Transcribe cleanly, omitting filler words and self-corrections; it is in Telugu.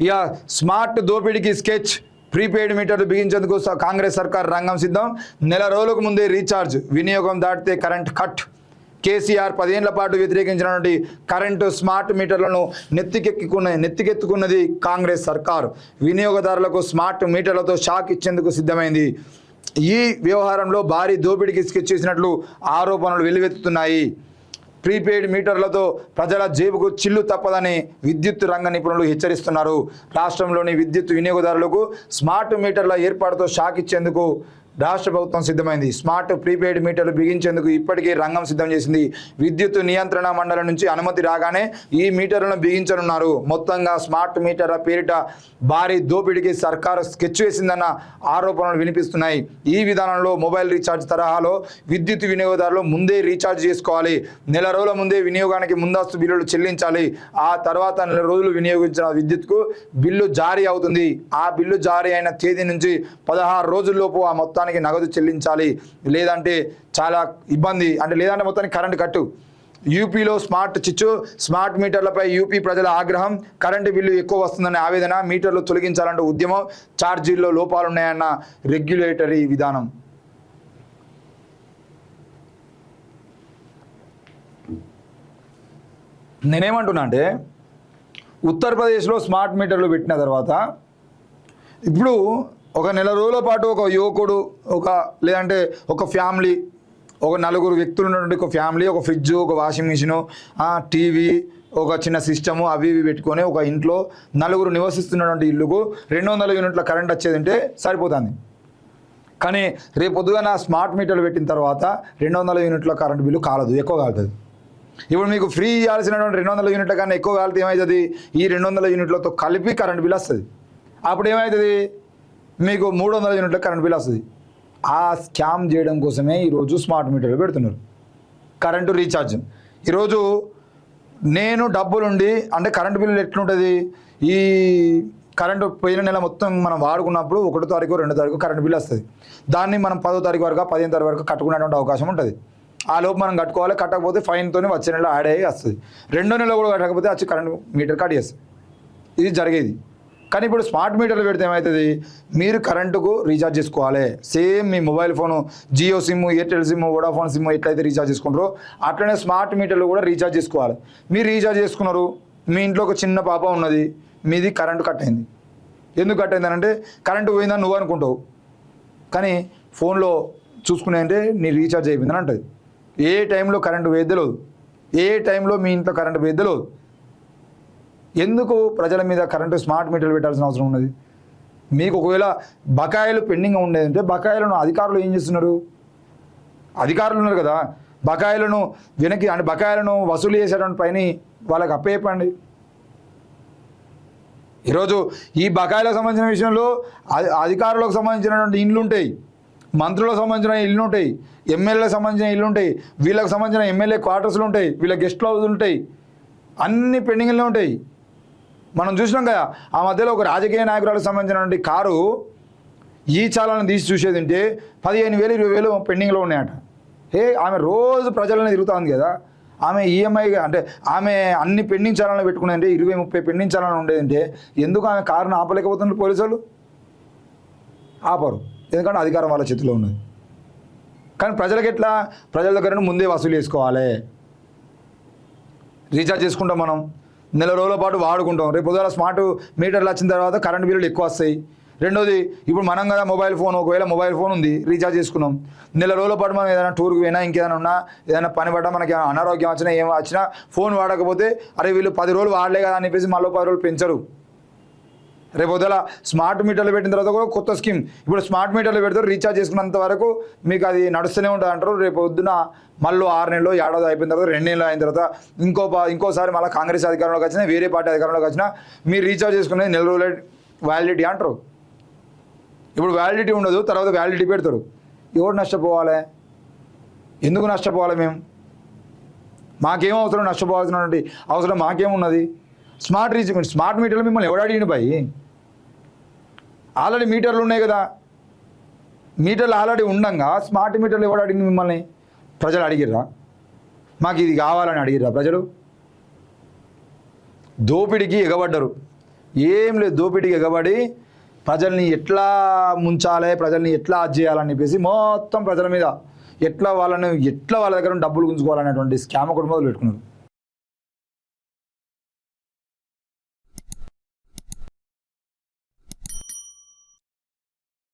ఇక స్మార్ట్ దోపిడీకి స్కెచ్ ప్రీపెయిడ్ మీటర్లు బిగించేందుకు కాంగ్రెస్ సర్కార్ రంగం సిద్ధం. నెల రోజులకు ముందే రీఛార్జ్, వినియోగం దాటితే కరెంట్ కట్. కేసీఆర్ 10 ఏళ్ల పాటు వ్యతిరేకించినటువంటి కరెంటు స్మార్ట్ మీటర్లను నెత్తికెత్తుకున్నది కాంగ్రెస్ సర్కార్. వినియోగదారులకు స్మార్ట్ మీటర్లతో షాక్ ఇచ్చేందుకు సిద్ధమైంది. ఈ వ్యవహారంలో భారీ దోపిడీకి స్కెచ్ చేసినట్లు ఆరోపణలు వెల్లువెత్తుతున్నాయి. ప్రీపెయిడ్ మీటర్లతో ప్రజల జేబుకు చిల్లు తప్పదని విద్యుత్ రంగ నిపుణులు హెచ్చరిస్తున్నారు. రాష్ట్రంలోని విద్యుత్ వినియోగదారులకు స్మార్ట్ మీటర్ల ఏర్పాటుతో షాక్ ఇచ్చేందుకు రాష్ట్ర ప్రభుత్వం సిద్ధమైంది. స్మార్ట్ ప్రీపెయిడ్ మీటర్లు బిగించేందుకు ఇప్పటికే రంగం సిద్ధం చేసింది. విద్యుత్ నియంత్రణ మండలి నుంచి అనుమతి రాగానే ఈ మీటర్లను బిగించనున్నారు. మొత్తంగా స్మార్ట్ మీటర్ల పేరిట భారీ దోపిడీకి సర్కారు స్కెచ్ వేసిందన్న ఆరోపణలు వినిపిస్తున్నాయి. ఈ విధానంలో మొబైల్ రీఛార్జ్ తరహాలో విద్యుత్ వినియోగదారులు ముందే రీఛార్జ్ చేసుకోవాలి. నెల రోజుల ముందే వినియోగానికి ముందస్తు బిల్లులు చెల్లించాలి. ఆ తర్వాత నెల రోజులు వినియోగించిన విద్యుత్కు బిల్లు జారీ అవుతుంది. ఆ బిల్లు జారీ అయిన తేదీ నుంచి 16 రోజుల్లోపు ఆ మొత్తానికి నగదు చెల్లించాలి. లేదంటే చాలా ఇబ్బంది, లేదంటే మొత్తానికి కరెంటు కట్టు. యూపీలో స్మార్ట్ మీటర్లపై యూపీ ప్రజల ఆగ్రహం. కరెంటు బిల్లు ఎక్కువ వస్తుందనే ఆవేదన, మీటర్లు తొలగించాలంటూ ఉద్యమం. ఛార్జీల్లో లోపాలున్నాయన్న రెగ్యులేటరీ విధానం. నేనేమంటున్నా అంటే, ఉత్తరప్రదేశ్లో స్మార్ట్ మీటర్లు పెట్టిన తర్వాత ఇప్పుడు ఒక నెల రోజుల పాటు ఒక యువకుడు లేదంటే ఒక ఫ్యామిలీ, ఒక 4 వ్యక్తులు ఉన్నటువంటి ఒక ఫ్యామిలీ, ఒక ఫ్రిడ్జ్, ఒక వాషింగ్ మిషను, టీవీ, ఒక చిన్న సిస్టము అవి పెట్టుకొని ఒక ఇంట్లో 4 నివసిస్తున్నటువంటి ఇల్లుకు 200 యూనిట్ల కరెంట్ వచ్చేదంటే సరిపోతుంది. కానీ రేపు పొద్దుగా స్మార్ట్ మీటర్లు పెట్టిన తర్వాత 200 యూనిట్ల కరెంటు బిల్లు కాలదు, ఎక్కువ కాలుతుంది. ఇప్పుడు మీకు ఫ్రీ ఇవ్వాల్సినటువంటి 200 యూనిట్ల కన్నా ఎక్కువ కాలితే ఏమవుతుంది? ఈ 200 యూనిట్లతో కలిపి కరెంటు బిల్ వస్తుంది. అప్పుడు ఏమవుతుంది? మీకు 300 యూనిట్ల కరెంట్ బిల్ వస్తుంది. ఆ స్కామ్ చేయడం కోసమే ఈరోజు స్మార్ట్ మీటర్లు పెడుతున్నారు. కరెంటు రీఛార్జ్ ఈరోజు నేను డబ్బులుండి కరెంటు బిల్లు ఎట్లుంటుంది? ఈ కరెంటు పోయిన నెల మొత్తం మనం వాడుకున్నప్పుడు 1వ తారీఖు 2వ తారీఖు కరెంటు బిల్ వస్తుంది. దాన్ని మనం 10వ తారీఖు వరకు 15వ తారీఖు వరకు కట్టుకునేటువంటి అవకాశం ఉంటుంది. ఆ లోపు మనం కట్టుకోవాలి. కట్టకపోతే ఫైన్తోనే వచ్చే నెల యాడ్ అయ్యి వస్తుంది. 2వ నెల కూడా కట్టకపోతే వచ్చి కరెంటు మీటర్ కట్ చేస్తుంది. ఇది జరిగేది. కానీ ఇప్పుడు స్మార్ట్ మీటర్లు పెడితే ఏమవుతుంది? మీరు కరెంటుకు రీఛార్జ్ చేసుకోవాలి. సేమ్ మీ mobile phone Jio sim, Airtel sim, Vodafone sim ఎట్లయితే రీఛార్జ్ చేసుకుంటారో అట్లనే స్మార్ట్ మీటర్లు కూడా రీఛార్జ్ చేసుకోవాలి. మీరు రీఛార్జ్ చేసుకున్నారు, మీ ఇంట్లో ఒక చిన్న పాప ఉన్నది, మీది కరెంటు కట్ అయింది. ఎందుకు కట్ అయిందని అంటే కరెంటు పోయిందని నువ్వు అనుకుంటావు, కానీ ఫోన్లో చూసుకునే అంటే నీ రీఛార్జ్ అయిపోయిందని అంటుంది. ఏ టైంలో కరెంటు వేద్దలేదు, ఏ టైంలో మీ ఇంట్లో కరెంటు వేద్దలేదు. ఎందుకు ప్రజల మీద కరెంటు స్మార్ట్ మీటర్లు పెట్టాల్సిన అవసరం ఉన్నది? మీకు ఒకవేళ బకాయిలు పెండింగ్ ఉండేదంటే బకాయిలను అధికారులు ఏం చేస్తున్నారు? అధికారులు ఉన్నారు కదా, బకాయిలను వెనక్కి బకాయిలను వసూలు చేసేటువంటి పైన వాళ్ళకి అప్పచెప్పండి. ఈరోజు ఈ బకాయిలకు సంబంధించిన విషయంలో అధికారులకు సంబంధించినటువంటి ఇండ్లు ఉంటాయి, మంత్రులకు సంబంధించిన ఇల్లు ఉంటాయి, ఎమ్మెల్యేలకు సంబంధించిన ఇల్లు ఉంటాయి, వీళ్ళకి సంబంధించిన ఎమ్మెల్యే క్వార్టర్స్లు ఉంటాయి, వీళ్ళ గెస్ట్ హౌస్లు ఉంటాయి, అన్ని పెండింగ్లో ఉంటాయి. మనం చూసినాం కదా, ఆ మధ్యలో ఒక రాజకీయ నాయకురాలకు సంబంధించినటువంటి కారు ఈ చాలను తీసి చూసేది ఉంటే 15,000 20,000 పెండింగ్లో ఉన్నాయట. ఆమె రోజు ప్రజలను తిరుగుతుంది కదా, ఆమె ఈఎంఐ ఆమె అన్ని పెండింగ్ చాలను పెట్టుకునేదంటే 20-30 పెండింగ్ చాలను ఉండేదంటే ఎందుకు ఆమె కారును ఆపలేకపోతున్నారు పోలీసు వాళ్ళు? ఆపరు, ఎందుకంటే అధికారం వాళ్ళ చేతిలో ఉన్నది. కానీ ప్రజలకు ఎట్లా? ప్రజల దగ్గర ముందే వసూలు చేసుకోవాలి. రీఛార్జ్ చేసుకుంటాం, మనం నెల రోజుల పాటు వాడుకుంటాం. రేపు పొద్దున స్మార్ట్ మీటర్లు వచ్చిన తర్వాత కరెంట్ బిల్లులు ఎక్కువ వస్తాయి. రెండోది, ఇప్పుడు మనం కదా మొబైల్ ఫోన్, ఒకవేళ మొబైల్ ఫోన్ ఉంది, రీఛార్జ్ చేసుకున్నాం, నెల రోజుల పాటు మనం ఏదైనా టూర్కి పోయినా, ఇంకేదైనా ఉన్నా, ఏదైనా పని పడ్డా, మనకి అనారోగ్యం వచ్చినా, ఏం వచ్చినా ఫోన్ వాడకపోతే అరే వీళ్ళు 10 రోజులు వాడలే కదా అని చెప్పేసి మళ్ళీ 10 రోజులు పెంచరు. రేపు పొద్దున స్మార్ట్ మీటర్లు పెట్టిన తర్వాత కూడా కొత్త స్కీమ్. ఇప్పుడు స్మార్ట్ మీటర్లు పెడతారు, రీఛార్జ్ చేసుకున్నంత వరకు మీకు అది నడుస్తూనే ఉంటుంది అంటారు. రేపు పొద్దున మళ్ళీ 6 నెలలు, ఏడాది అయిపోయిన తర్వాత 2 నెలలు అయిన తర్వాత ఇంకోసారి మళ్ళీ కాంగ్రెస్ అధికారంలోకి వచ్చినా, వేరే పార్టీ అధికారంలోకి వచ్చినా మీరు రీఛార్జ్ చేసుకునేది నెల రోజుల వ్యాలిడిటీ అంటారు. ఇప్పుడు వ్యాలిడిటీ ఉండదు, తర్వాత వ్యాలిడిటీ పెడతారు. ఎవరు నష్టపోవాలి? ఎందుకు నష్టపోవాలి? మాకేం అవసరం? నష్టపోవాల్సినటువంటి అవసరం మాకేమున్నది? స్మార్ట్ మీటర్లు మిమ్మల్ని ఎవడు అడిగిన భయ్? ఆల్రెడీ మీటర్లు ఉన్నాయి కదా, మీటర్లు ఆల్రెడీ ఉండగా స్మార్ట్ మీటర్లు ఎవడు అడిగింది మిమ్మల్ని? ప్రజలు అడిగిర్రా? మాకు ఇది కావాలని అడిగిర్రా ప్రజలు? దోపిడికి ఎగబడ్డరు. ఏం లేదు, దోపిడీకి ఎగబడి ప్రజల్ని ఎట్లా ముంచాలి, ప్రజల్ని ఎట్లా అది చేయాలని చెప్పేసి మొత్తం ప్రజల మీద ఎట్లా వాళ్ళ దగ్గర డబ్బులు గుంజుకోవాలనేటువంటి స్కామ్ ఒకటి మొదలు పెట్టుకున్నారు.